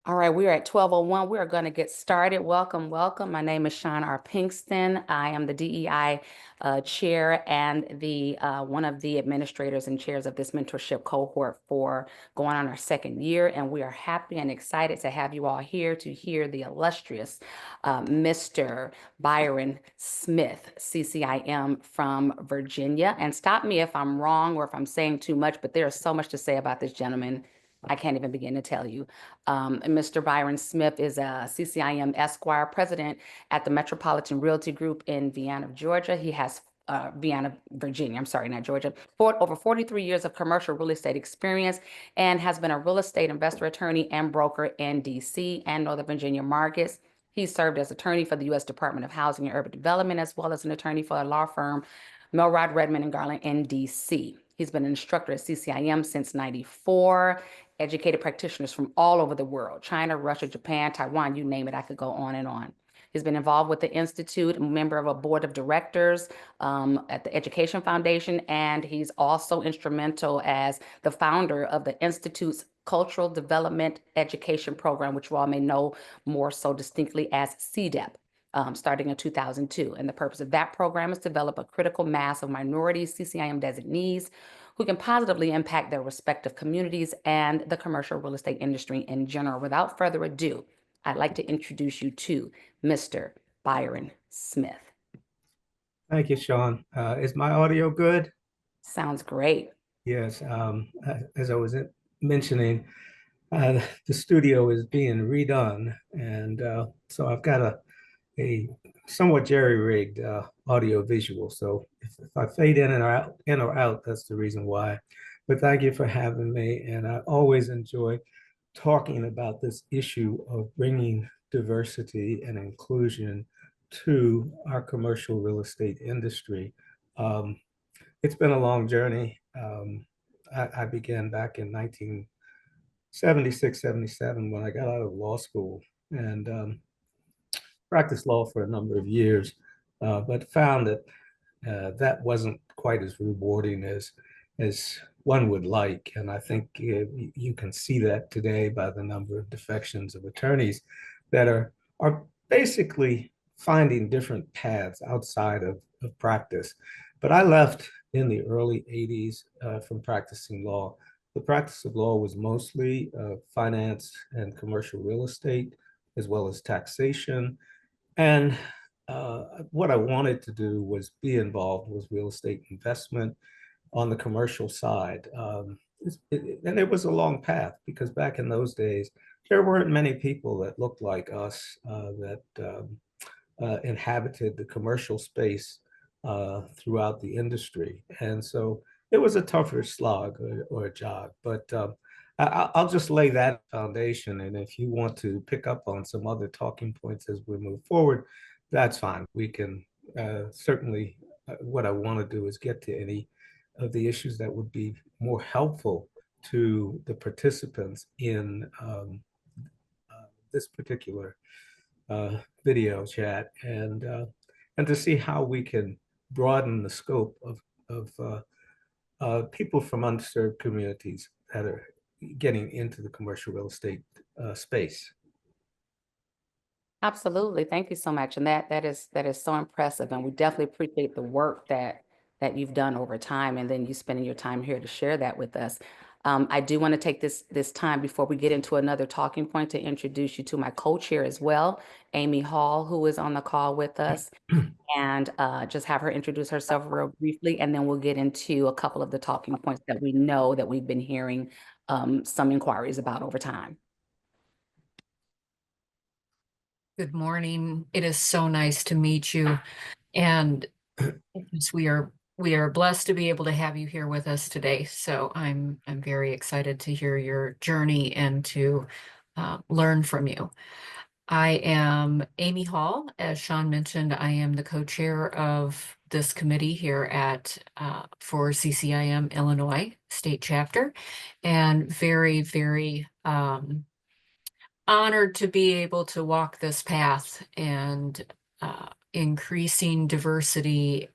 All right, we are at 12:01. We are going to get started. Welcome, welcome. My name is Sean R. Pinkston. I am the DEI chair and the one of the administrators and chairs of this mentorship cohort for going on our second year. And we are happy and excited to have you all here to hear the illustrious Mr. Byron Smith, CCIM from Virginia. And stop me if I'm wrong or if I'm saying too much, but there's so much to say about this gentleman. I can't even begin to tell you. Mr. Byron Smith is a CCIM Esquire president at the Metropolitan Realty Group in Vienna, Georgia. He has Vienna, Virginia, I'm sorry, not Georgia, over 43 years of commercial real estate experience and has been a real estate investor attorney and broker in DC and Northern Virginia markets. He served as attorney for the U.S. Department of Housing and Urban Development, as well as an attorney for a law firm, Milrod, Redmond, and Garland in DC. He's been an instructor at CCIM since '94, educated practitioners from all over the world, China, Russia, Japan, Taiwan, you name it, I could go on and on. He's been involved with the Institute, a member of a board of directors at the Education Foundation, and he's also instrumental as the founder of the Institute's Cultural Development Education Program, which you all may know more so distinctly as CDEP. Starting in 2002. And the purpose of that program is to develop a critical mass of minority CCIM designees who can positively impact their respective communities and the commercial real estate industry in general. Without further ado, I'd like to introduce you to Mr. Byron Smith. Thank you, Sean. Is my audio good? Sounds great. Yes. As I was mentioning, the studio is being redone, and so I've got a somewhat jerry-rigged audio visual. So if I fade in or out, that's the reason why. But thank you for having me, and I always enjoy talking about this issue of bringing diversity and inclusion to our commercial real estate industry. Um, it's been a long journey. I began back in 1976, 77 when I got out of law school and practiced law for a number of years, but found that that wasn't quite as rewarding as one would like. And I think you can see that today by the number of defections of attorneys that are basically finding different paths outside of practice. But I left in the early 80s from practicing law. The practice of law was mostly finance and commercial real estate, as well as taxation. And what I wanted to do was be involved with real estate investment on the commercial side. And it was a long path because back in those days, there weren't many people that looked like us that inhabited the commercial space throughout the industry. And so it was a tougher slog or a jog. But I'll just lay that foundation. And if you want to pick up on some other talking points as we move forward, that's fine. We can certainly, what I want to do is get to any of the issues that would be more helpful to the participants in this particular video chat and to see how we can broaden the scope of people from underserved communities that are getting into the commercial real estate space. Absolutely. Thank you so much. And that is so impressive. And we definitely appreciate the work that you've done over time and then you spending your time here to share that with us. I do want to take this time before we get into another talking point to introduce you to my co-chair as well, Amy Hall, who is on the call with us, and just have her introduce herself real briefly, and then we'll get into a couple of the talking points that we know that we've been hearing some inquiries about over time. Good morning. It is so nice to meet you. And we are blessed to be able to have you here with us today. So I'm very excited to hear your journey and to learn from you. I am Amy Hall. As Sean mentioned, I am the co-chair of this committee here at for CCIM Illinois State Chapter, and very, very honored to be able to walk this path and increasing diversity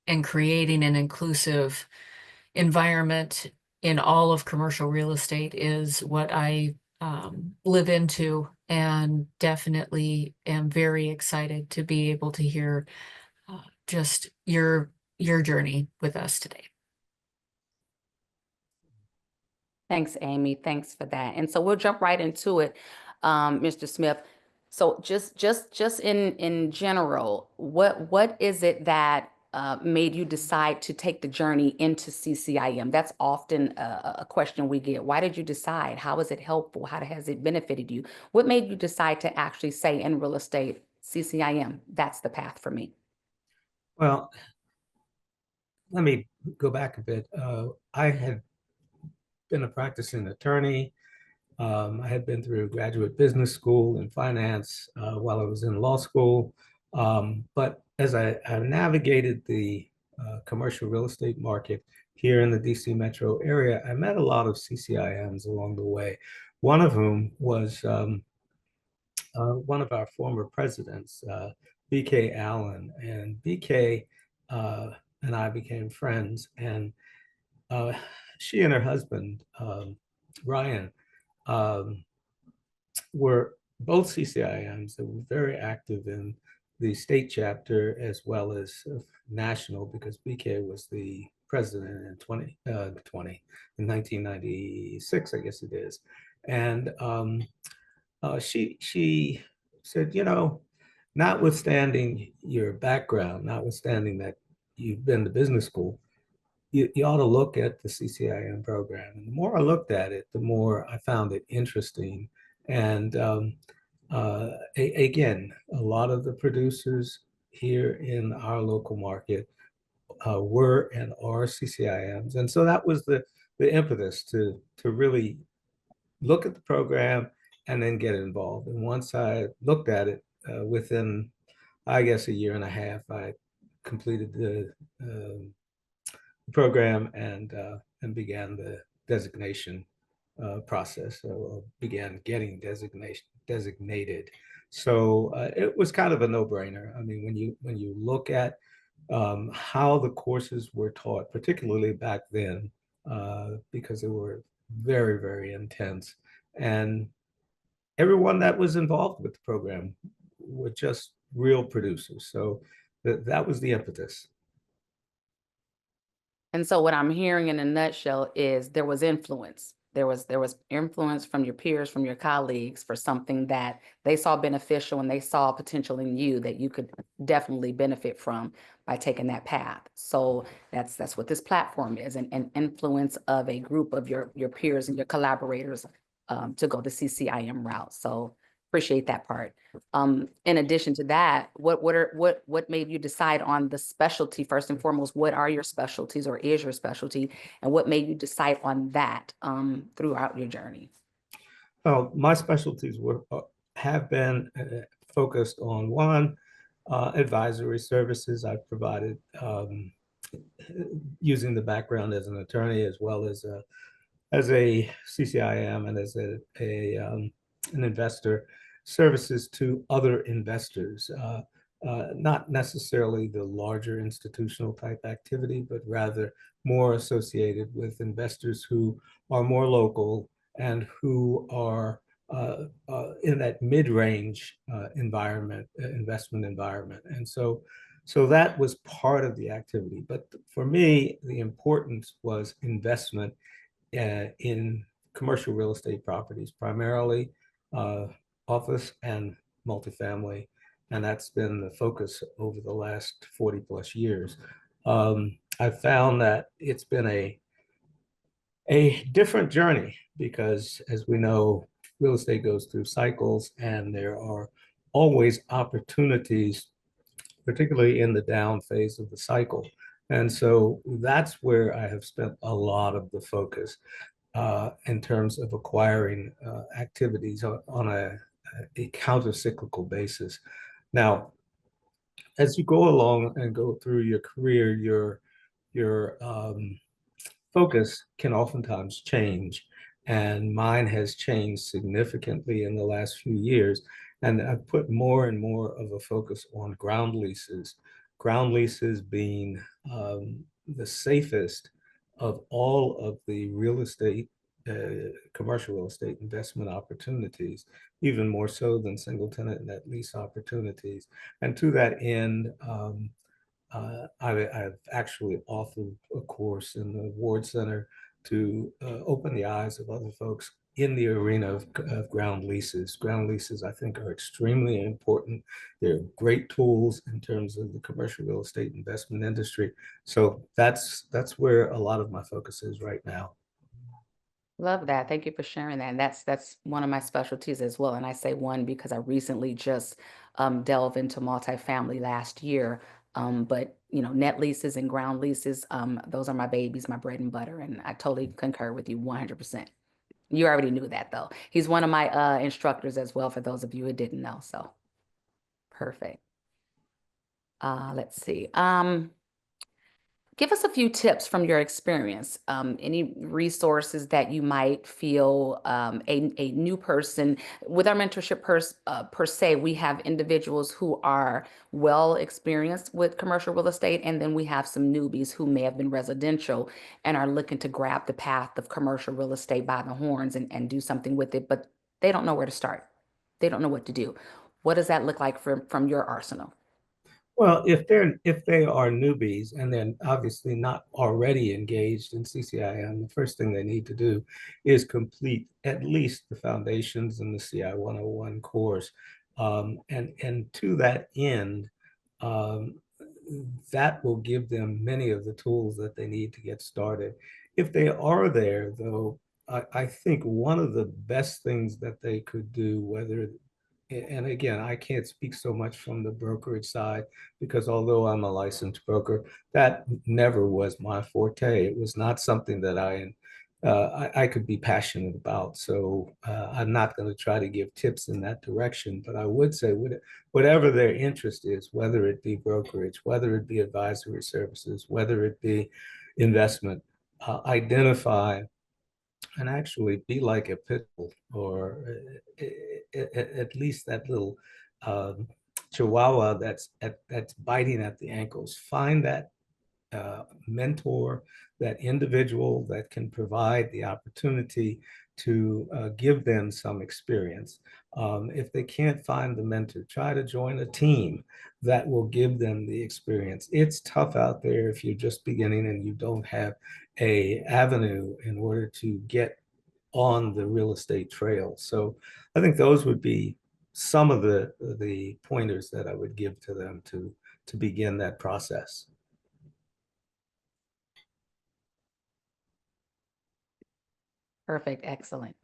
and creating an inclusive environment in all of commercial real estate is what I live into, and definitely am very excited to be able to hear just your journey with us today. Thanks, Amy. Thanks for that. And so we'll jump right into it, Mr. Smith. So just in general, what is it that made you decide to take the journey into CCIM? That's often a question we get. Why did you decide? How is it helpful? How has it benefited you? What made you decide to actually say in real estate, CCIM, that's the path for me? Well, let me go back a bit. I had been a practicing attorney. I had been through graduate business school in finance while I was in law school. But as I navigated the commercial real estate market here in the DC metro area, I met a lot of CCIMs along the way. One of whom was one of our former presidents, BK Allen. And BK and I became friends. And uh, she and her husband, Ryan, um, were both CCIMs that were very active in the state chapter as well as national, because BK was the president in in 1996, I guess it is. And she said, you know, notwithstanding your background, notwithstanding that you've been to business school, you ought to look at the CCIM program. And the more I looked at it, the more I found it interesting. And again, a lot of the producers here in our local market were and are CCIMs. And so that was the impetus to really look at the program and then get involved. And once I looked at it within, I guess, a year and a half, I completed the program and began the designation process. So began getting designated. So it was kind of a no-brainer. I mean, when you look at how the courses were taught, particularly back then, because they were very, very intense, and everyone that was involved with the program were just real producers. So that was the impetus. And so what I'm hearing in a nutshell is there was influence. There was influence from your peers, from your colleagues for something that they saw beneficial and they saw potential in you that you could definitely benefit from by taking that path. So that's what this platform is, an influence of a group of your peers and your collaborators to go the CCIM route. So appreciate that part. In addition to that, what made you decide on the specialty first and foremost? What are your specialties, or is your specialty, and what made you decide on that throughout your journey? Well, my specialties have been focused on one, advisory services. I've provided using the background as an attorney as well as a CCIM and as an investor, services to other investors, not necessarily the larger institutional type activity, but rather more associated with investors who are more local and who are in that mid-range investment environment. And so that was part of the activity. But for me, the importance was investment in commercial real estate properties, primarily office and multifamily. And that's been the focus over the last 40 plus years. I've found that it's been a different journey because, as we know, real estate goes through cycles and there are always opportunities, particularly in the down phase of the cycle. And so that's where I have spent a lot of the focus in terms of acquiring activities on a counter-cyclical basis. Now, as you go along and go through your career, your focus can oftentimes change. And mine has changed significantly in the last few years. And I've put more and more of a focus on ground leases being the safest of all of the real estate commercial real estate investment opportunities, even more so than single tenant net lease opportunities. And to that end, I've actually authored a course in the Ward Center to open the eyes of other folks in the arena of ground leases. Ground leases, I think, are extremely important. They're great tools in terms of the commercial real estate investment industry. So that's where a lot of my focus is right now. Love that. Thank you for sharing that. And that's one of my specialties as well. And I say one because I recently just delved into multifamily last year. But net leases and ground leases, those are my babies, my bread and butter. And I totally concur with you 100%. You already knew that though. He's one of my instructors as well, for those of you who didn't know. So perfect. Let's see. Give us a few tips from your experience. Any resources that you might feel a new person with our mentorship per se, we have individuals who are well experienced with commercial real estate, and then we have some newbies who may have been residential and are looking to grab the path of commercial real estate by the horns and do something with it, but they don't know where to start. They don't know what to do. What does that look like from your arsenal? Well, if they are newbies and then obviously not already engaged in CCIM, the first thing they need to do is complete at least the foundations in the CI 101 course. And to that end, um, that will give them many of the tools that they need to get started. If they are there, though, I think one of the best things that they could do, whether and again, I can't speak so much from the brokerage side because although I'm a licensed broker, that never was my forte. It was not something that I could be passionate about. So I'm not going to try to give tips in that direction. But I would say whatever their interest is, whether it be brokerage, whether it be advisory services, whether it be investment, identify and actually be like a pit bull or at least that little um, chihuahua that's biting at the ankles. Find that mentor, that individual that can provide the opportunity to give them some experience. If they can't find the mentor, try to join a team that will give them the experience. It's tough out there if you're just beginning and you don't have a avenue in order to get on the real estate trail. So I think those would be some of the pointers that I would give to them to begin that process. Perfect. Excellent.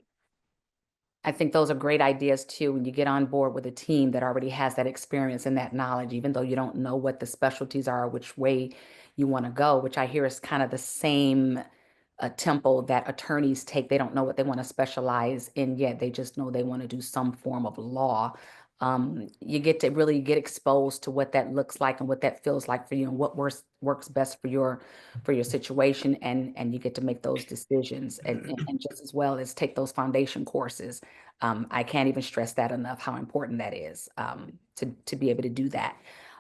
I think those are great ideas too, when you get on board with a team that already has that experience and that knowledge, even though you don't know what the specialties are, which way you want to go, which I hear is kind of the same tempo that attorneys take. They don't know what they want to specialize in yet. They just know they want to do some form of law. You get to really get exposed to what that looks like and what that feels like for you and what works best for your situation, and you get to make those decisions and just as well as take those foundation courses. I can't even stress that enough, how important that is, to be able to do that.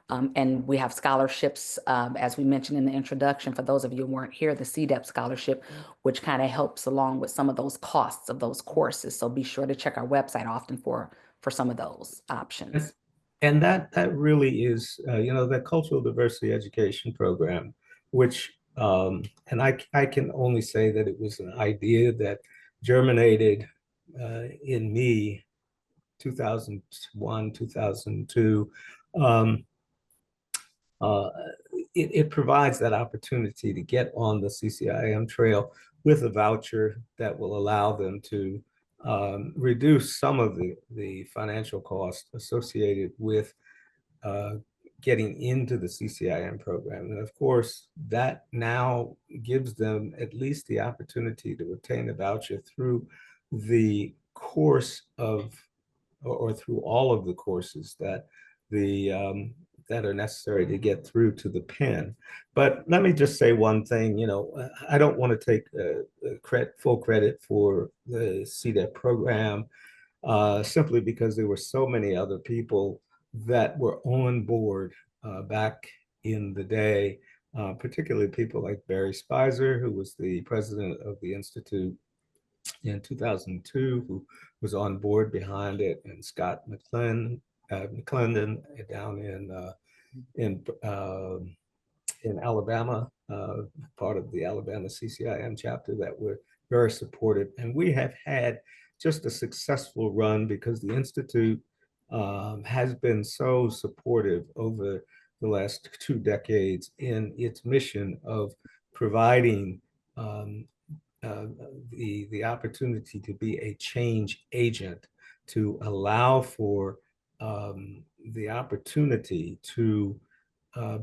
And we have scholarships, as we mentioned in the introduction, for those of you who weren't here, the CDEP scholarship, which kind of helps along with some of those costs of those courses. So be sure to check our website often for some of those options. And that really is, that cultural diversity education program, which, and I can only say that it was an idea that germinated in me 2001, 2002. Um, uh, it provides that opportunity to get on the CCIM trail with a voucher that will allow them to reduce some of the financial costs associated with uh, getting into the CCIM program. And of course, that now gives them at least the opportunity to obtain a voucher through the course of, or through all of the courses the that are necessary to get through to the pen. But let me just say one thing, I don't want to take full credit for the CDEP program simply because there were so many other people that were on board back in the day, particularly people like Barry Spicer, who was the president of the Institute, in 2002 who was on board behind it, and Scott McClendon down in in Alabama, part of the Alabama CCIM chapter, that were very supportive. And we have had just a successful run because the Institute has been so supportive over the last 2 decades in its mission of providing um, uh, the opportunity to be a change agent, to allow for the opportunity to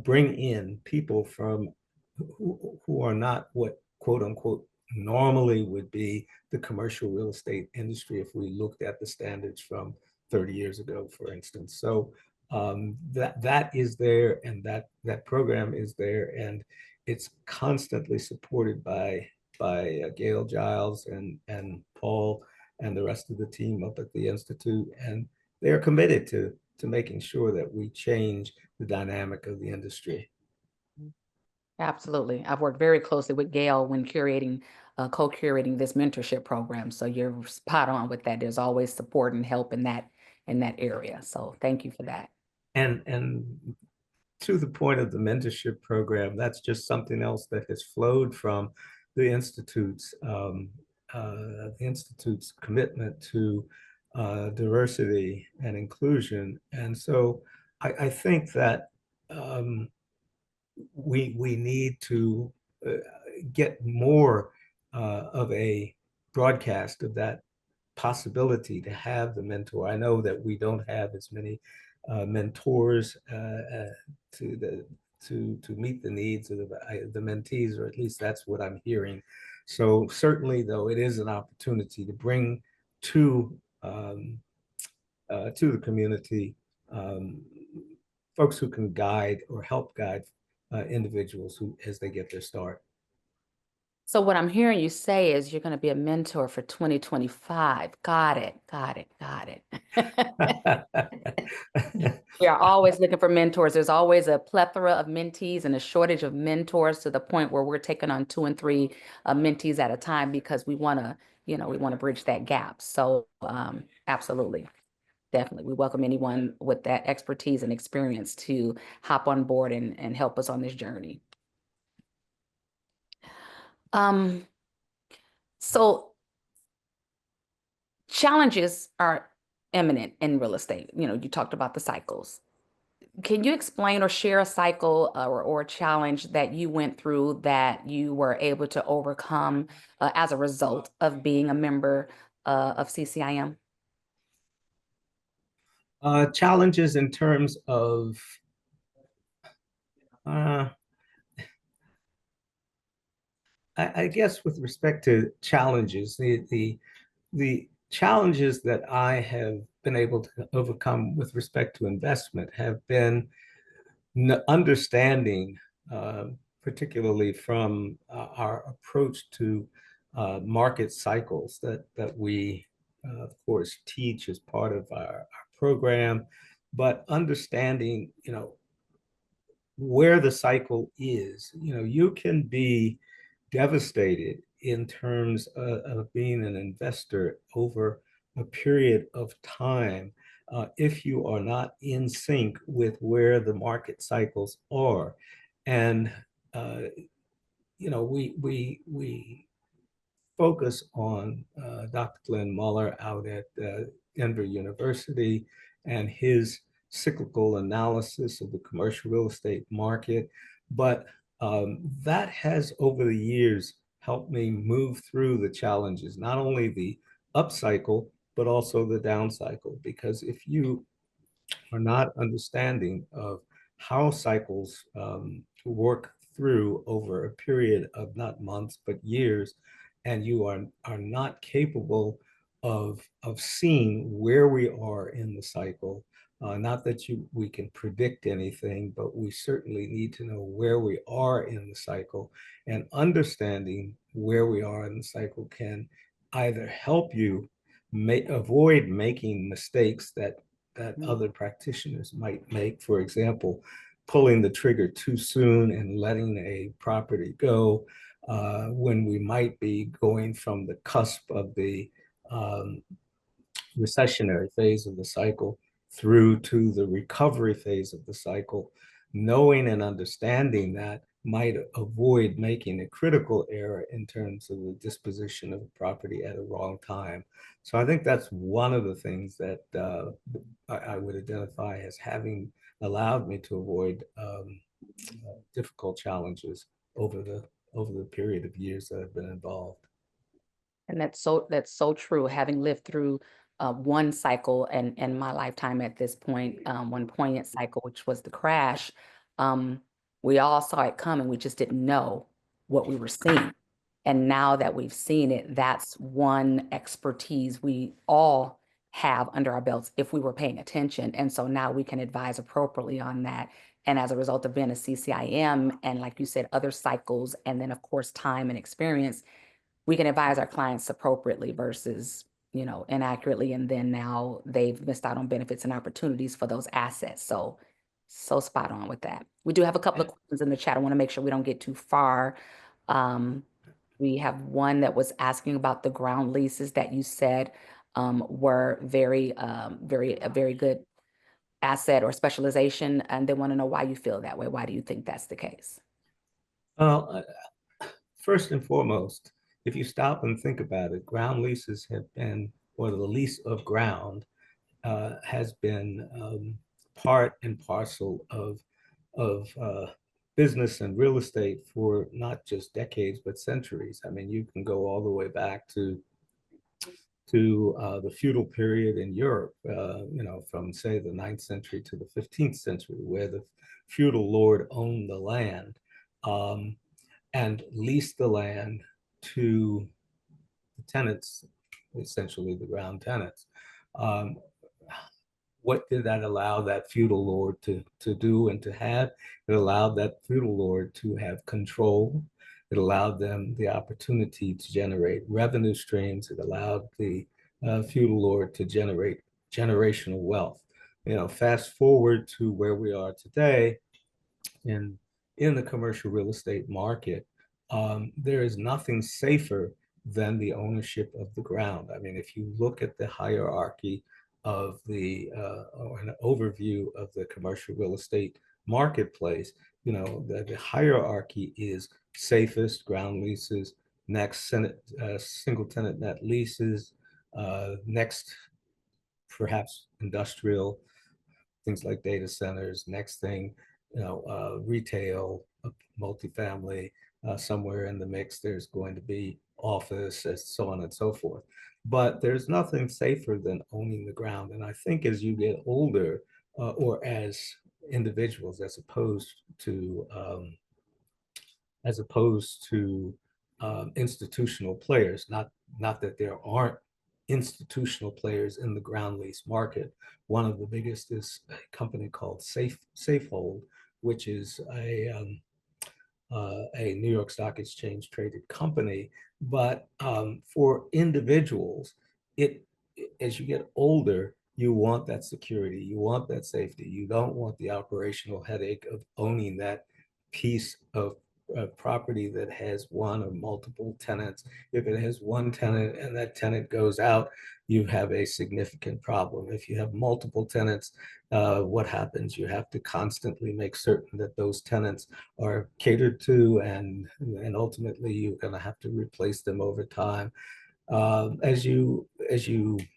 bring in people from who are not what quote unquote normally would be the commercial real estate industry if we looked at the standards from 30 years ago, for instance. So that is there, and that program is there, and it's constantly supported by Gail Giles and Paul and the rest of the team up at the Institute, and they are committed to making sure that we change the dynamic of the industry. Absolutely. I've worked very closely with Gail when co-curating this mentorship program. So you're spot on with that. There's always support and help in that area. So thank you for that. And to the point of the mentorship program, that's just something else that has flowed from the Institute's commitment to diversity and inclusion. And so I think that we need to get more of a broadcast of that possibility to have the mentor. I know that we don't have as many mentors to meet the needs of the mentees, or at least that's what I'm hearing. So certainly, though, it is an opportunity to bring to the community folks who can guide or help guide individuals who as they get their start. So what I'm hearing you say is you're going to be a mentor for 2025. Got it. Got it. Got it. We are always looking for mentors. There's always a plethora of mentees and a shortage of mentors, to the point where we're taking on 2 and 3 mentees at a time, because we want to bridge that gap. So absolutely. Definitely. We welcome anyone with that expertise and experience to hop on board and help us on this journey. So challenges are imminent in real estate. You talked about the cycles. Can you explain or share a cycle or a challenge that you went through that you were able to overcome as a result of being a member of CCIM? Challenges in terms of I guess with respect to challenges, the challenges that I have been able to overcome with respect to investment have been understanding, particularly from our approach to market cycles that we, of course, teach as part of our program, but understanding, where the cycle is. You can be devastated in terms of being an investor over a period of time if you are not in sync with where the market cycles are. And we focus on Dr. Glenn Muller out at Denver University and his cyclical analysis of the commercial real estate market. But that has, over the years, helped me move through the challenges, not only the up cycle, but also the down cycle. Because if you are not understanding of how cycles work through over a period of not months, but years, and you are not capable of seeing where we are in the cycle. Not that we can predict anything, but we certainly need to know where we are in the cycle, and understanding where we are in the cycle can either help you avoid making mistakes that other practitioners might make. For example, pulling the trigger too soon and letting a property go, when we might be going from the cusp of the um, recessionary phase of the cycle through to the recovery phase of the cycle, knowing and understanding that might avoid making a critical error in terms of the disposition of property at a wrong time. So I think that's one of the things that I would identify as having allowed me to avoid difficult challenges over the period of years that I've been involved. And that's so true. Having lived through one cycle and in my lifetime at this point, one poignant cycle, which was the crash, um, we all saw it coming. We just didn't know what we were seeing. And now that we've seen it, that's one expertise we all have under our belts if we were paying attention. And so now we can advise appropriately on that. And as a result of being a CCIM and, like you said, other cycles, and then, of course, time and experience, we can advise our clients appropriately versus, inaccurately. And then now they've missed out on benefits and opportunities for those assets. So spot on with that. We do have a couple of questions in the chat. I want to make sure we don't get too far. We have one that was asking about the ground leases that you said were a very good asset or specialization. And they want to know why you feel that way. Why do you think that's the case? Well, first and foremost, if you stop and think about it, ground leases have been, or the lease of ground has been part and parcel of business and real estate for not just decades but centuries. I mean, you can go all the way back to the feudal period in Europe, from say the 9th century to the 15th century, where the feudal lord owned the land and leased the land to the tenants, essentially the ground tenants. Um, what did that allow that feudal lord to do and to have? It allowed that feudal lord to have control. It allowed them the opportunity to generate revenue streams. It allowed the feudal lord to generate generational wealth. Fast forward to where we are today in the commercial real estate market, there is nothing safer than the ownership of the ground. I mean, if you look at the hierarchy of or an overview of the commercial real estate marketplace, the hierarchy is safest ground leases, next single tenant net leases, next perhaps industrial, things like data centers. Next thing, retail, multifamily, somewhere in the mix, there's going to be office, so on and so forth. But there's nothing safer than owning the ground. And I think as you get older, or as individuals, as opposed to institutional players, not that there aren't institutional players in the ground lease market. One of the biggest is a company called Safehold, which is a New York Stock Exchange traded company. But for individuals, as you get older, you want that security, you want that safety. You don't want the operational headache of owning that piece of property that has one or multiple tenants. If it has one tenant and that tenant goes out, you have a significant problem. If you have multiple tenants, what happens? You have to constantly make certain that those tenants are catered to, and ultimately you're going to have to replace them over time. As you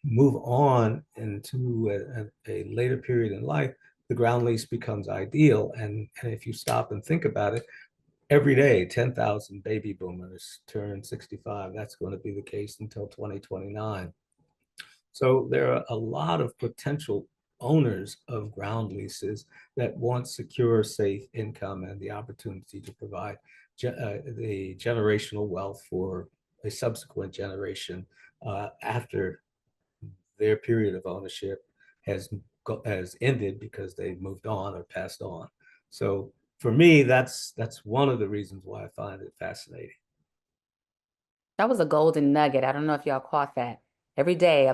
move on into a later period in life, the ground lease becomes ideal. And if you stop and think about it, every day 10,000 baby boomers turn 65. That's going to be the case until 2029. So there are a lot of potential owners of ground leases that want secure, safe income and the opportunity to provide the generational wealth for a subsequent generation after their period of ownership has ended because they've moved on or passed on. So for me, that's one of the reasons why I find it fascinating. That was a golden nugget. I don't know if y'all caught that. Every day, a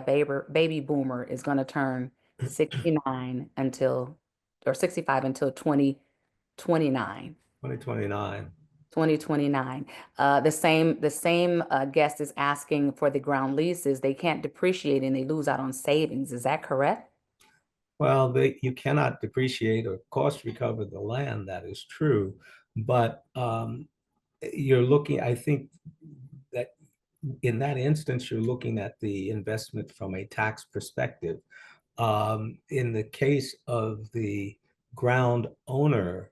baby boomer is going to turn 69 until, or 65 until 2029. 2029. 2029. The same guest is asking for the ground leases. They can't depreciate and they lose out on savings. Is that correct? Well, you cannot depreciate or cost recover the land. That is true, but you're looking. I think that in that instance, you're looking at the investment from a tax perspective. In the case of the ground owner,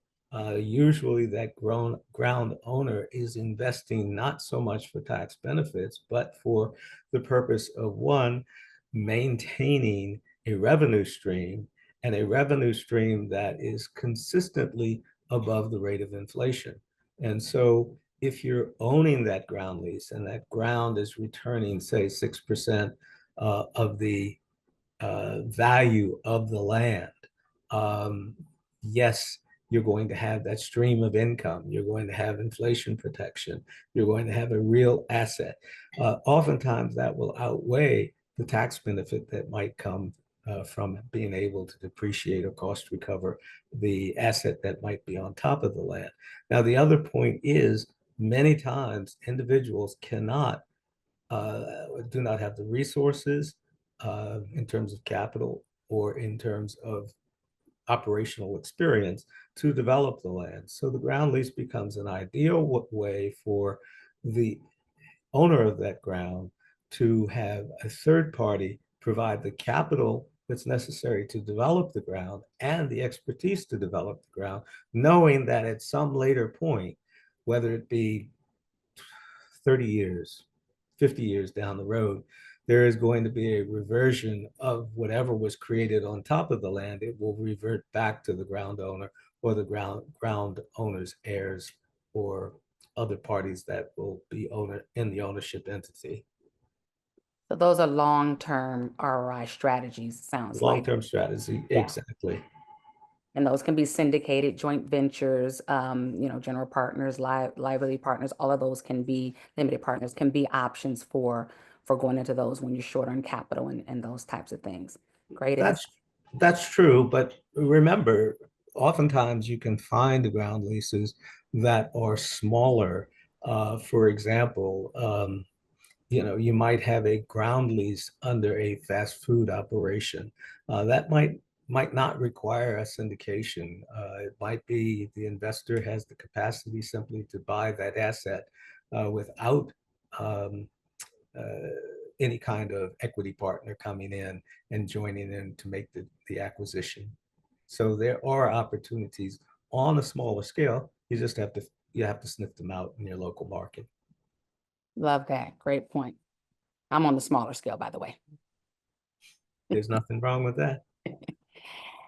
usually that ground owner is investing not so much for tax benefits, but for the purpose of one, maintaining a revenue stream and a revenue stream that is consistently above the rate of inflation. And so if you're owning that ground lease and that ground is returning, say, 6% of the value of the land, um, yes, you're going to have that stream of income. You're going to have inflation protection. You're going to have a real asset. Oftentimes, that will outweigh the tax benefit that might come from being able to depreciate or cost recover the asset that might be on top of the land. Now, the other point is many times individuals do not have the resources in terms of capital or in terms of operational experience to develop the land. So the ground lease becomes an ideal way for the owner of that ground to have a third party provide the capital that's necessary to develop the ground and the expertise to develop the ground, knowing that at some later point, whether it be 30 years, 50 years down the road, there is going to be a reversion of whatever was created on top of the land. It will revert back to the ground owner or the ground owner's heirs or other parties that will be in the ownership entity. So those are long-term ROI strategies, sounds like. Long-term strategy, Yeah. exactly. And those can be syndicated, joint ventures, general partners, liability partners, all of those can be limited partners, can be options for going into those when you're short on capital and those types of things. Great insight. That's true, but remember, oftentimes you can find ground leases that are smaller. For example, you might have a ground lease under a fast food operation. That might not require a syndication. It might be the investor has the capacity simply to buy that asset without um, uh, any kind of equity partner coming in and joining in to make the acquisition. So there are opportunities on a smaller scale. You just have to sniff them out in your local market. Love that. Great point. I'm on the smaller scale, by the way. There's nothing wrong with that.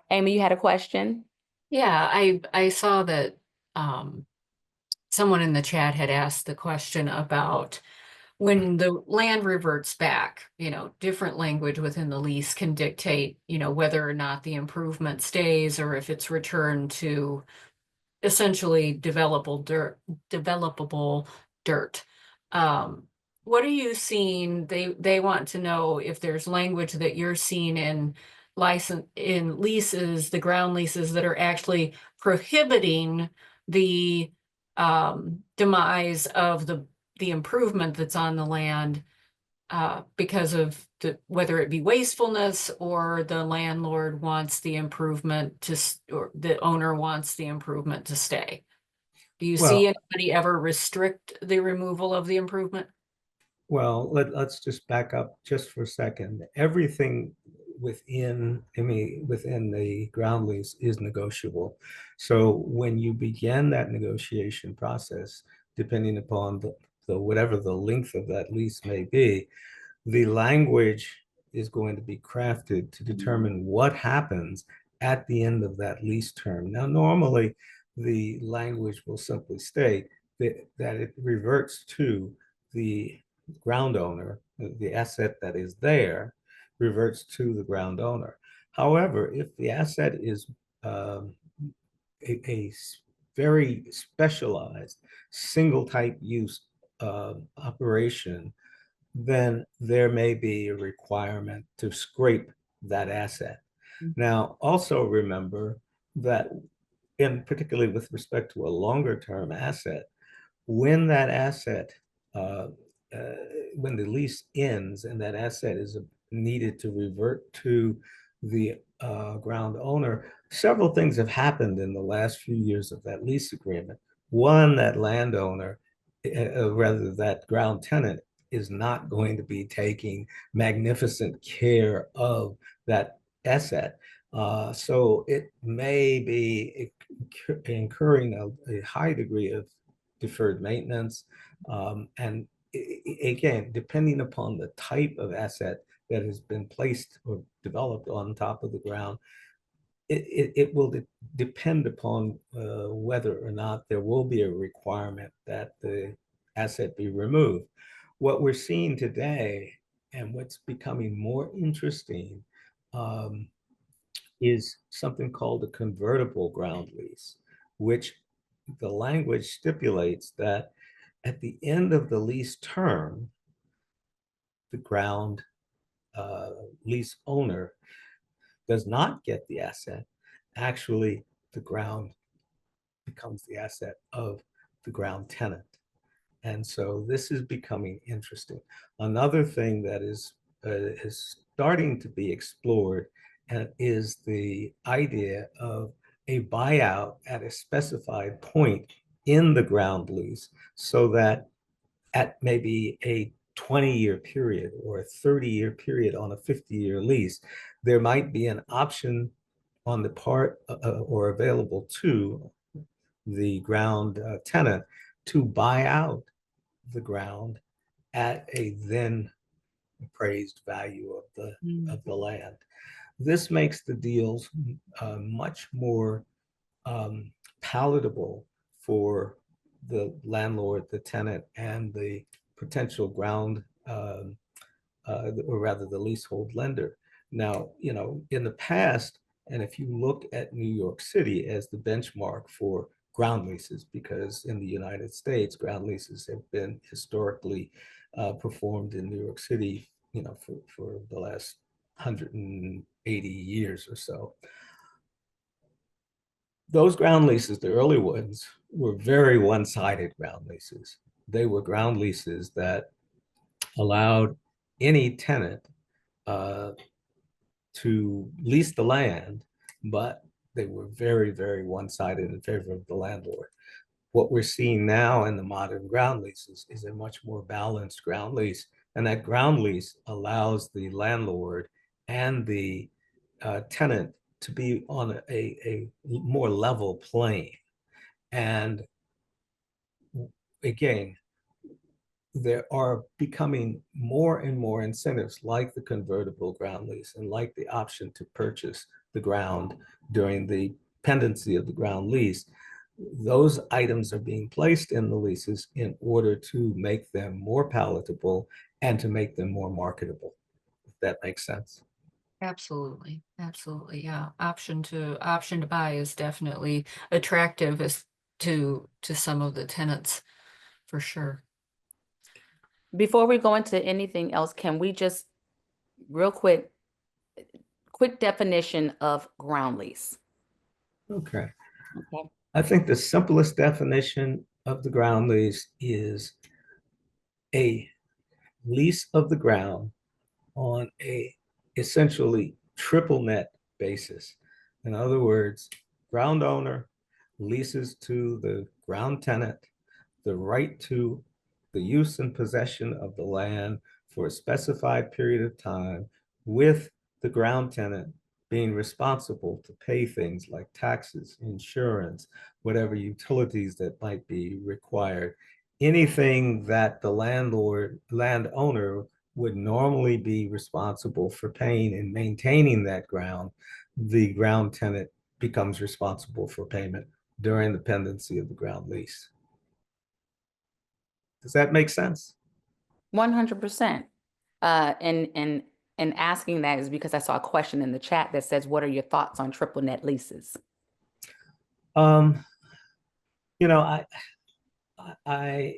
Amy, you had a question? Yeah, I saw that someone in the chat had asked the question about when the land reverts back, different language within the lease can dictate, whether or not the improvement stays or if it's returned to essentially developable dirt. What are you seeing? They want to know if there's language that you're seeing in leases, the ground leases that are actually prohibiting the demise of the improvement that's on the land because of whether it be wastefulness or the landlord wants the improvement or the owner wants the improvement to stay. Do you see anybody ever restrict the removal of the improvement? Well, let's just back up just for a second. Everything within the ground lease is negotiable. So when you begin that negotiation process, depending upon whatever the length of that lease may be, the language is going to be crafted to determine what happens at the end of that lease term. Now, normally the language will simply state that it reverts to the ground owner, the asset that is there reverts to the ground owner. However, if the asset is a very specialized single type use operation, then there may be a requirement to scrape that asset. Now, also remember that, and particularly with respect to a longer term asset, when that asset, uh, uh, when the lease ends and that asset is needed to revert to the ground owner, several things have happened in the last few years of that lease agreement. One, that landowner, rather that ground tenant, is not going to be taking magnificent care of that asset. So it may be incurring a high degree of deferred maintenance. And again, depending upon the type of asset that has been placed or developed on top of the ground, it will depend upon whether or not there will be a requirement that the asset be removed. What we're seeing today, and what's becoming more interesting, um, is something called a convertible ground lease, which the language stipulates that at the end of the lease term, the ground lease owner does not get the asset. Actually, the ground becomes the asset of the ground tenant. And so this is becoming interesting. Another thing that is starting to be explored is the idea of a buyout at a specified point in the ground lease, so that at maybe a 20-year period or a 30-year period on a 50-year lease, there might be an option on the part or available to the ground tenant to buy out the ground at a then appraised value of the land. This makes the deals much more um, palatable for the landlord, the tenant, and the potential ground, or rather the leasehold lender. Now, in the past, and if you look at New York City as the benchmark for ground leases, because in the United States, ground leases have been historically performed in New York City, for the last 180 years or so. Those ground leases, the early ones, were very one-sided ground leases. They were ground leases that allowed any tenant uh, to lease the land, but they were very, very one-sided in favor of the landlord. What we're seeing now in the modern ground leases is a much more balanced ground lease, and that ground lease allows the landlord and the tenant to be on a more level plane. And again, there are becoming more and more incentives like the convertible ground lease and like the option to purchase the ground during the pendency of the ground lease. Those items are being placed in the leases in order to make them more palatable and to make them more marketable, if that makes sense. Absolutely. Absolutely. Yeah. Option to buy is definitely attractive as to some of the tenants for sure. Before we go into anything else, can we just real quick definition of ground lease? Okay. Okay. I think the simplest definition of the ground lease is a lease of the ground on a essentially triple net basis. In other words, ground owner leases to the ground tenant the right to the use and possession of the land for a specified period of time, with the ground tenant being responsible to pay things like taxes, insurance, whatever utilities that might be required. Anything that the landowner would normally be responsible for paying and maintaining that ground, the ground tenant becomes responsible for payment during the pendency of the ground lease. Does that make sense? 100%. And asking that is because I saw a question in the chat that says, what are your thoughts on triple net leases? Um, I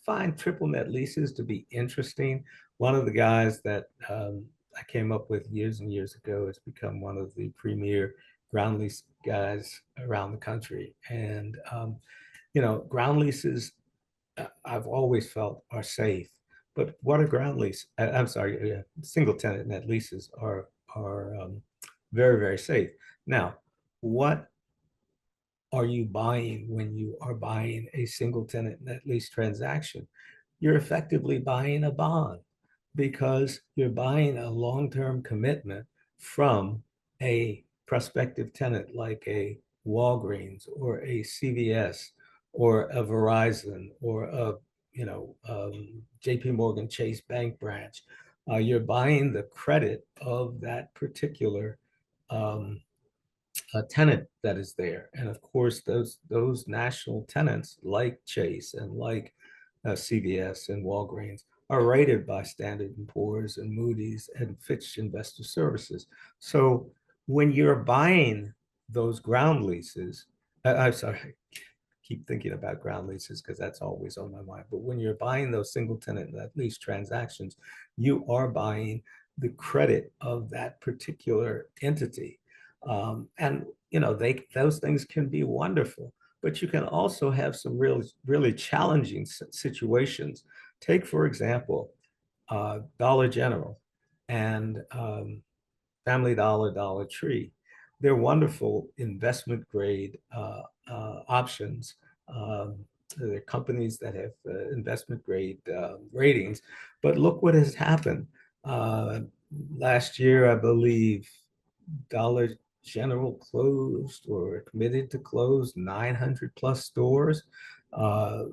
find triple net leases to be interesting. One of the guys that I came up with years and years ago has become one of the premier ground lease guys around the country. And, ground leases I've always felt are safe. But what are ground lease? I'm sorry, single tenant net leases are very, very safe. Now, what are you buying when you are buying a single tenant net lease transaction? You're effectively buying a bond because you're buying a long-term commitment from a prospective tenant like a Walgreens or a CVS or a Verizon or a JP Morgan Chase Bank branch. You're buying the credit of that particular um, tenant that is there. And of course, those national tenants like Chase and like CVS and Walgreens are rated by Standard and Poor's and Moody's and Fitch Investor Services. So when you're buying those ground leases, I'm sorry, keep thinking about ground leases because that's always on my mind. But when you're buying those single tenant net lease transactions, you are buying the credit of that particular entity. And those things can be wonderful, but you can also have some really challenging situations. Take, for example, Dollar General and Family Dollar, Dollar Tree. They're wonderful investment grade options. They're companies that have investment grade ratings. But look what has happened. Uh, Last year, I believe Dollar General closed or committed to close 900 plus stores. Uh,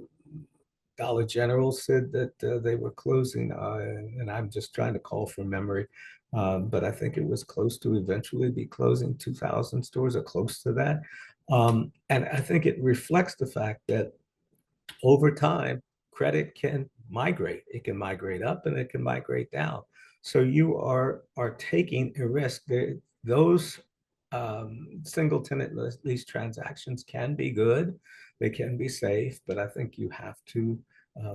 Dollar General said that they were closing, and I'm just trying to call from memory, but I think it was close to eventually be closing 2,000 stores or close to that. And I think it reflects the fact that over time, credit can migrate. It can migrate up and it can migrate down. So you are taking a risk. Those single tenant lease transactions can be good. They can be safe, but I think you have to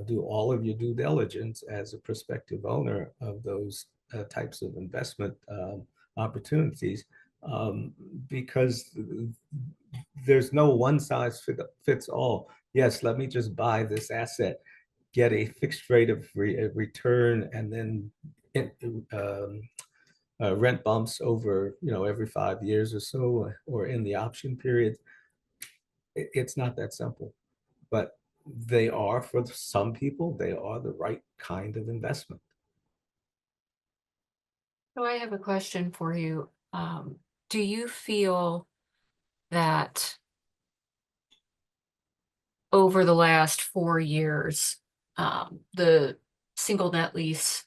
do all of your due diligence as a prospective owner of those types of investment opportunities, because there's no one size fits all. Yes, let me just buy this asset, get a fixed rate of return, and then um, rent bumps over, every 5 years or so, or in the option period. It's not that simple, but they are, for some people, they are the right kind of investment. So I have a question for you. Do you feel that over the last 4 years, the single net lease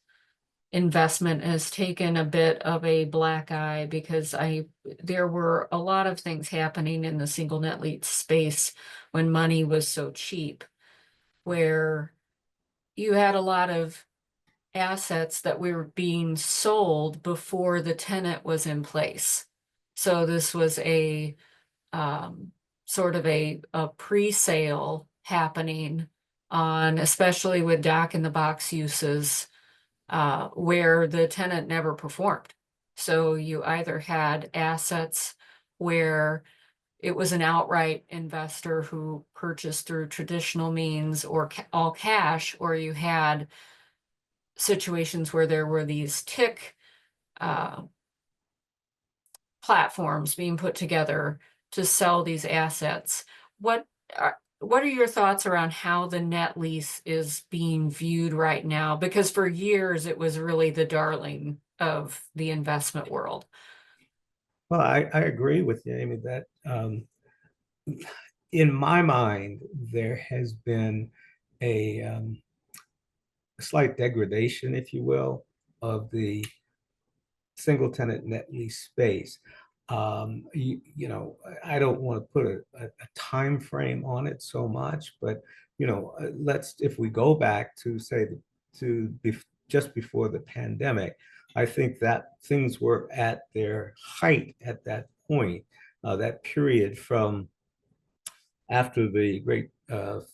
investment has taken a bit of a black eye because there were a lot of things happening in the single net lease space when money was so cheap, where you had a lot of assets that were being sold before the tenant was in place. So this was a sort of a pre-sale happening on, especially with Dock in the Box uses, where the tenant never performed. So you either had assets where it was an outright investor who purchased through traditional means or all cash, or you had situations where there were these TIC platforms being put together to sell these assets. What are your thoughts around how the net lease is being viewed right now? Because for years it was really the darling of the investment world. Well, I agree with you, Amy, that in my mind, there has been a slight degradation, if you will, of the single tenant net lease space. I don't want to put a time frame on it so much, but if we go back to say just before the pandemic, I think that things were at their height at that point, that period from after the great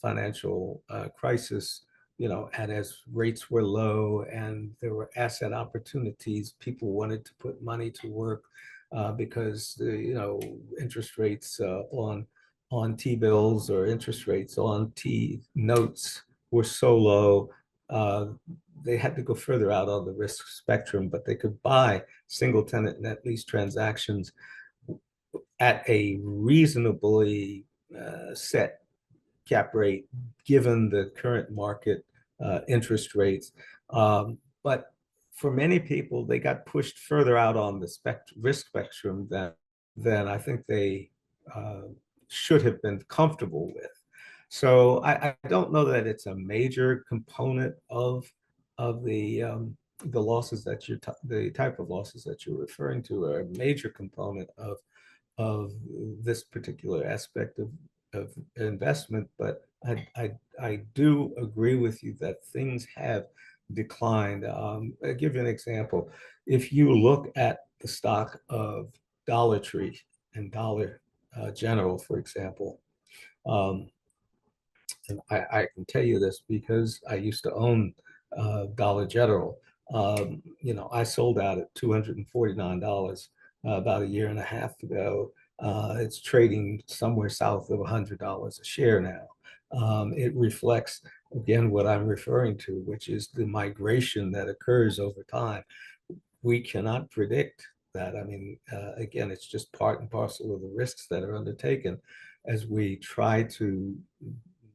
financial crisis, and as rates were low and there were asset opportunities, people wanted to put money to work because interest rates on T-bills or interest rates on T notes were so low, uh, they had to go further out on the risk spectrum, but they could buy single tenant net lease transactions at a reasonably set cap rate given the current market interest rates. But for many people, they got pushed further out on the risk spectrum than I think they should have been comfortable with. So I don't know that it's a major component of the losses that the type of losses that you're referring to are a major component of this particular aspect of investment, but I do agree with you that things have declined. I'll give you an example. If you look at the stock of Dollar Tree and Dollar General, for example, um, and I can tell you this because I used to own Dollar General. I sold out at $249 about a year and a half ago. It's trading somewhere south of $100 a share now. It reflects, again, what I'm referring to, which is the migration that occurs over time. We cannot predict that. I mean, again, it's just part and parcel of the risks that are undertaken as we try to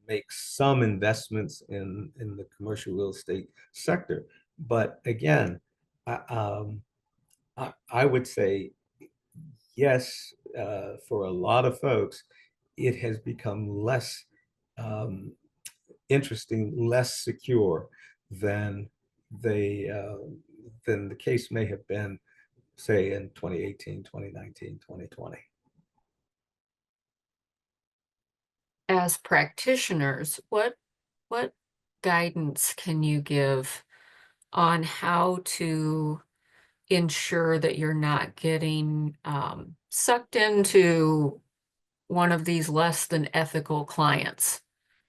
make some investments in the commercial real estate sector. But again, I, um, I would say yes, for a lot of folks, it has become less um, interesting, less secure than they than the case may have been, say, in 2018, 2019, 2020. As practitioners, what guidance can you give on how to ensure that you're not getting sucked into one of these less than ethical clients?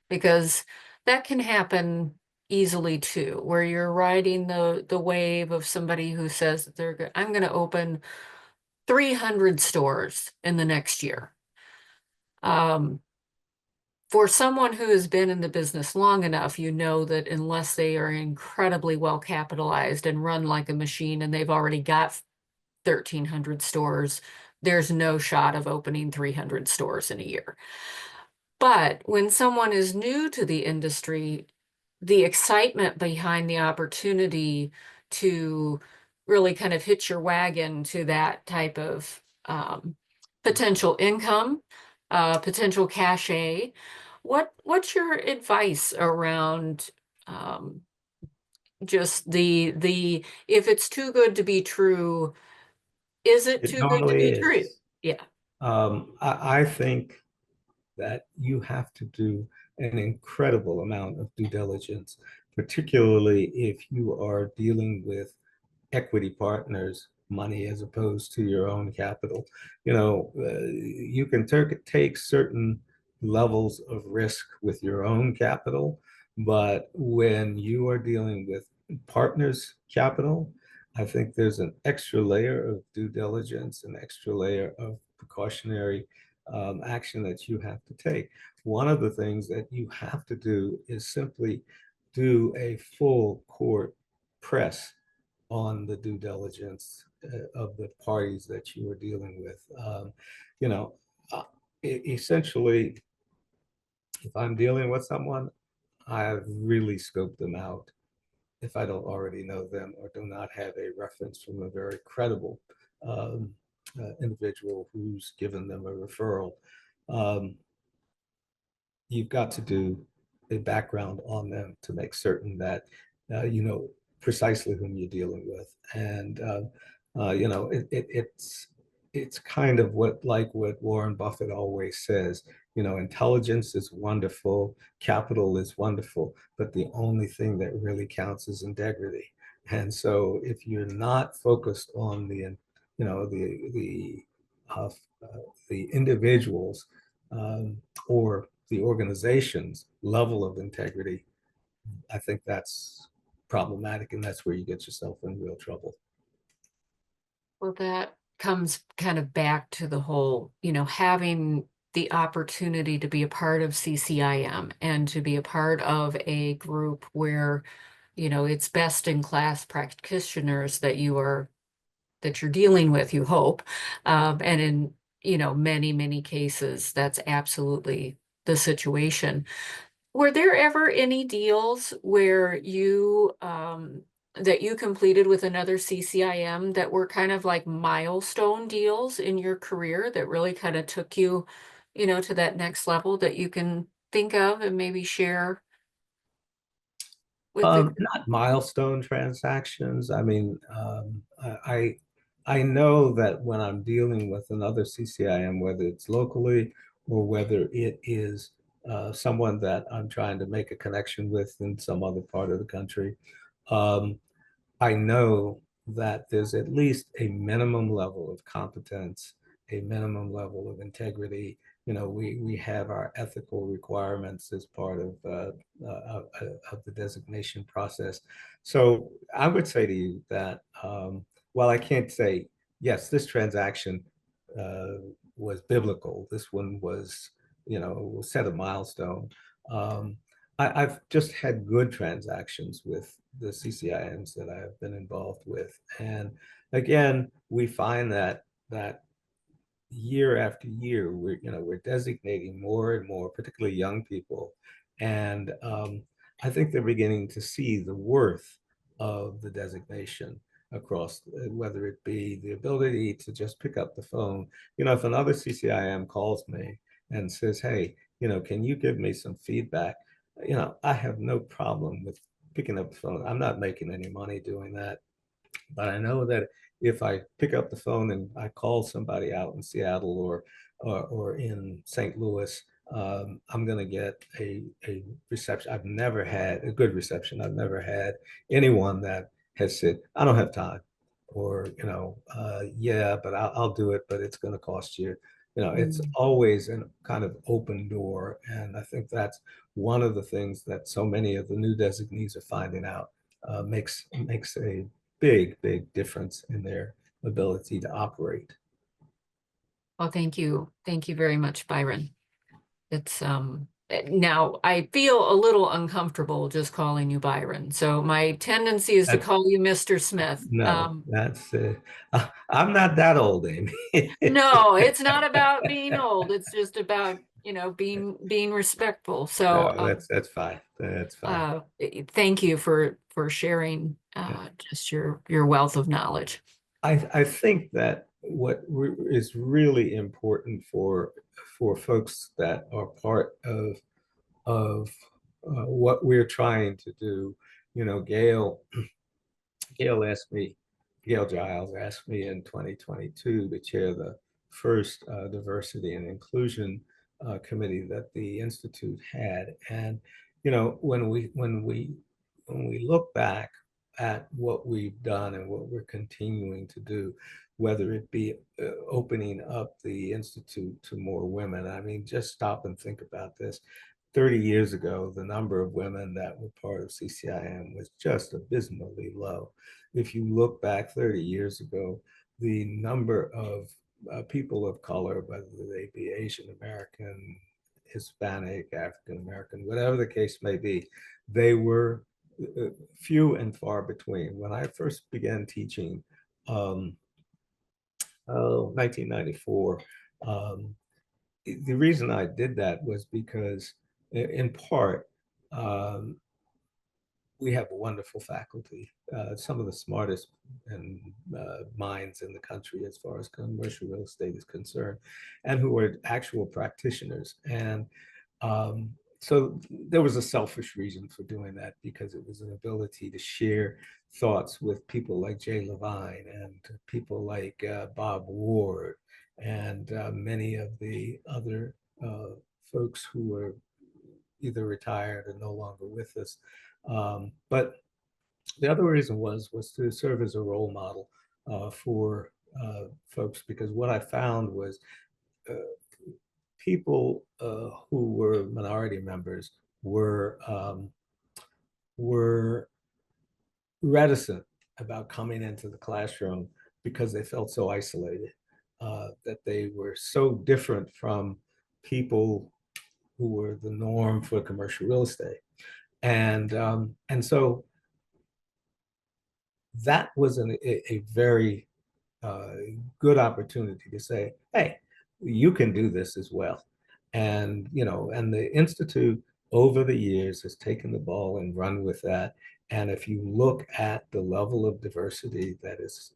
Because that can happen easily too, where you're riding the wave of somebody who says that I'm going to open 300 stores in the next year. For someone who has been in the business long enough, you know that unless they are incredibly well capitalized and run like a machine and they've already got 1,300 stores, there's no shot of opening 300 stores in a year. But when someone is new to the industry, the excitement behind the opportunity to really kind of hitch your wagon to that type of potential income, potential cachet. What's your advice around just the if it's too good to be true, is it It too good to normally be true? is. Yeah. I think that you have to do an incredible amount of due diligence, particularly if you are dealing with equity partners' money as opposed to your own capital. You can take certain levels of risk with your own capital, but when you are dealing with partners' capital, I think there's an extra layer of due diligence, an extra layer of precautionary action that you have to take. One of the things that you have to do is simply do a full court press on the due diligence of the parties that you are dealing with. You know, Essentially, if I'm dealing with someone, I've really scoped them out if I don't already know them or do not have a reference from a very credible individual who's given them a referral. Um, you've got to do a background on them to make certain that you know precisely whom you're dealing with. And it's kind of what Warren Buffett always says. Intelligence is wonderful, capital is wonderful, but the only thing that really counts is integrity. And so, if you're not focused on you know, uh, the individuals or the organization's level of integrity, I think that's problematic, and that's where you get yourself in real trouble. Well, that comes kind of back to the whole, having the opportunity to be a part of CCIM and to be a part of a group where, you know, it's best in class practitioners that you're dealing with, you hope. And in, you know, many cases, that's absolutely the situation. Were there ever any deals where you that you completed with another CCIM that were kind of like milestone deals in your career that really kind of took you, you know, to that next level that you can think of and maybe share with the group? Not milestone transactions. I mean, I know that when I'm dealing with another CCIM, whether it's locally or whether it is someone that I'm trying to make a connection with in some other part of the country, um, I know that there's at least a minimum level of competence, a minimum level of integrity. You know, we have our ethical requirements as part of the designation process. So I would say to you that while I can't say yes, this transaction uh, was biblical, this one was, you know, set a milestone. Um, I've just had good transactions with the CCIMs that I've been involved with. And again, we find that year after year, we're designating more and more, particularly young people. And I think they're beginning to see the worth of the designation across, whether it be the ability to just pick up the phone. You know, if another CCIM calls me and says, hey, you know, can you give me some feedback? You know, I have no problem with picking up the phone. I'm not making any money doing that. But I know that if I pick up the phone and I call somebody out in Seattle or in St. Louis, I'm going to get a reception. I've never had a good reception. I've never had anyone that has said, I don't have time, or, you know, yeah, but I'll do it, but it's going to cost you. You know, it's always a kind of open door. And I think that's one of the things that so many of the new designees are finding out, makes a big difference in their ability to operate. Well, thank you. Thank you very much, Byron. It's now I feel a little uncomfortable just calling you Byron. So my tendency is to That's, call you Mr. Smith. no, that's I'm not that old, Amy. No, it's not about being old. It's just about, you know, being respectful. So No, that's fine. That's fine. thank you for sharing Yeah. just your wealth of knowledge. I think that what is really important for folks that are part of what we're trying to do, you know, Gail asked me, Gail Giles asked me in 2022 to chair the first diversity and inclusion committee that the Institute had. And, you know, when we look back at what we've done and what we're continuing to do, whether it be opening up the Institute to more women, I mean, just stop and think about this. 30 years ago, the number of women that were part of CCIM was just abysmally low. If you look back 30 years ago, the number of people of color, whether they be Asian American, Hispanic, African American, whatever the case may be, they were few and far between. When I first began teaching, 1994, the reason I did that was because, in part, um, we have a wonderful faculty, some of the smartest and minds in the country as far as commercial real estate is concerned, and who are actual practitioners. And so there was a selfish reason for doing that, because it was an ability to share thoughts with people like Jay Levine and people like Bob Ward and many of the other folks who were either retired or no longer with us. But the other reason was to serve as a role model for folks, because what I found was uh, people who were minority members were reticent about coming into the classroom because they felt so isolated, that they were so different from people who were the norm for commercial real estate. And so that was a very good opportunity to say, hey, you can do this as well. And, and the Institute over the years has taken the ball and run with that. And if you look at the level of diversity that is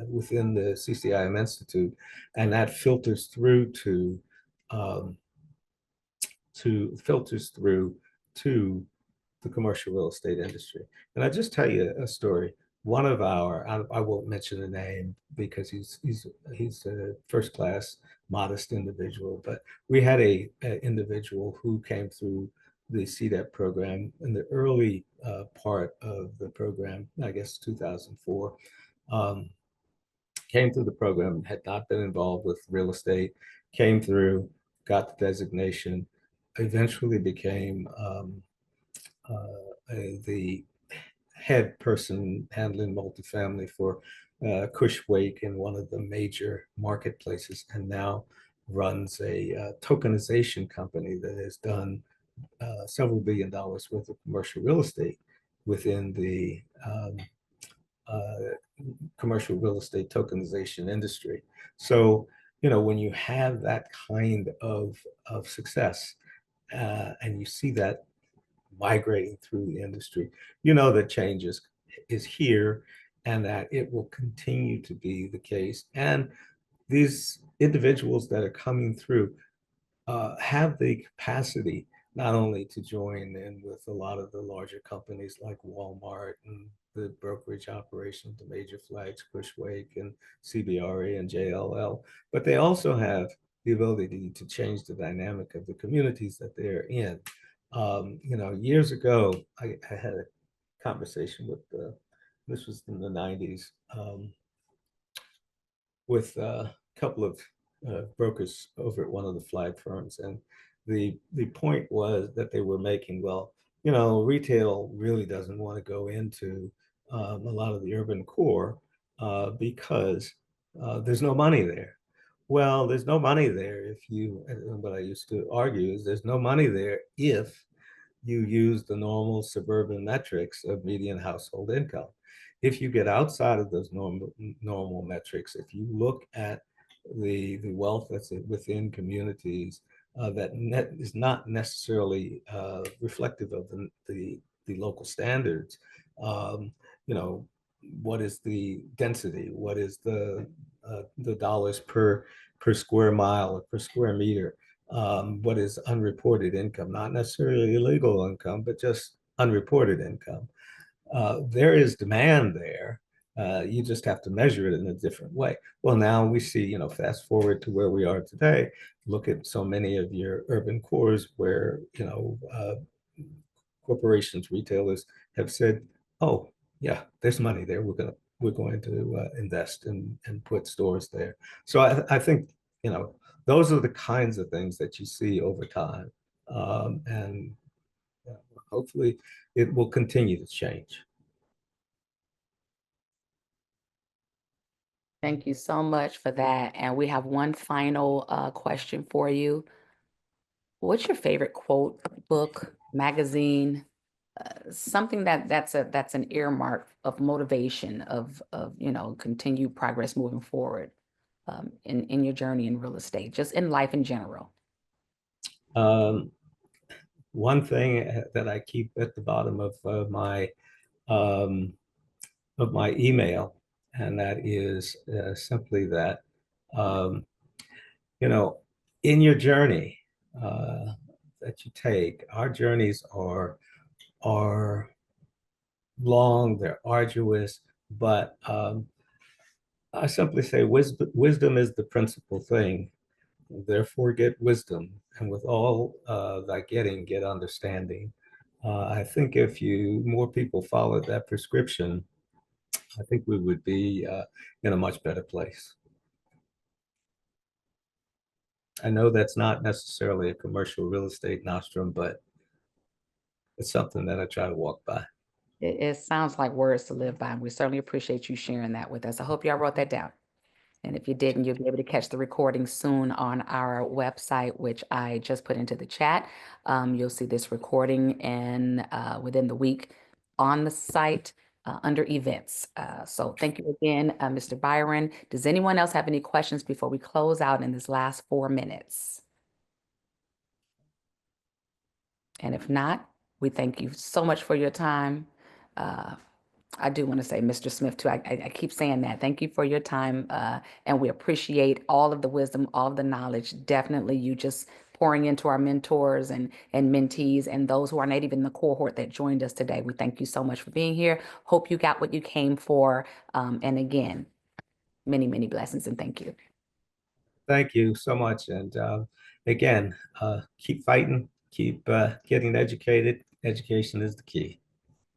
within the CCIM Institute, and that filters through um, to the commercial real estate industry. And I just tell you a story. One of I won't mention the name because he's a first class, modest individual, but we had a individual who came through the CDEP program in the early part of the program, I guess 2004. Came through the program, had not been involved with real estate, came through, got the designation, eventually became the head person handling multifamily for Cushwake in one of the major marketplaces, and now runs a tokenization company that has done several $1 billion worth of commercial real estate within the commercial real estate tokenization industry. So, when you have that kind of success and you see that migrating through the industry, that change is here and that it will continue to be the case. And these individuals that are coming through have the capacity not only to join in with a lot of the larger companies like Walmart and the brokerage operations, the major flags, Cushwake and CBRE and JLL, but they also have the ability to change the dynamic of the communities that they're in. Years ago, I had a conversation with this was in the 90s, with a couple of brokers over at one of the flag firms. And the point was that they were making, well, retail really doesn't want to go into a lot of the urban core because there's no money there. Well, there's no money there if you, and what I used to argue is there's no money there if you use the normal suburban metrics of median household income. If you get outside of those normal metrics, if you look at the wealth that's within communities that is not necessarily reflective of the local standards, you know, what is the density? What is the dollars per square mile or per square meter? What is unreported income? Not necessarily illegal income, but just unreported income. There is demand there. You just have to measure it in a different way. Well, now we see, fast forward to where we are today, look at so many of your urban cores where, corporations, retailers have said, oh, yeah, there's money there. We're going to invest and put stores there. So I think, those are the kinds of things that you see over time. And hopefully it will continue to change. Thank you so much for that. And we have one final question for you. What's your favorite quote, book, magazine, something that's an earmark of motivation of continued progress moving forward in your journey in real estate, just in life in general? One thing that I keep at the bottom of my email, and that is simply that, in your journey that you take, our journeys are long, they're arduous, but I simply say wisdom is the principal thing. Therefore, get wisdom, and with all thy getting, get understanding. I think if more people followed that prescription, I think we would be in a much better place. I know that's not necessarily a commercial real estate nostrum, but it's something that I try to walk by. It sounds like words to live by. We certainly appreciate you sharing that with us. I hope y'all wrote that down. And if you didn't, you'll be able to catch the recording soon on our website, which I just put into the chat. You'll see this recording within the week on the site under events. So thank you again, Mr. Byron. Does anyone else have any questions before we close out in this last 4 minutes? And if not, we thank you so much for your time. I do want to say, Mr. Smith, too. I keep saying that. Thank you for your time. And we appreciate all of the wisdom, all of the knowledge. Definitely you just pouring into our mentors and mentees and those who are not even in the cohort that joined us today. We thank you so much for being here. Hope you got what you came for. And again, many, many blessings and thank you. Thank you so much. And again, keep fighting, keep getting educated. Education is the key.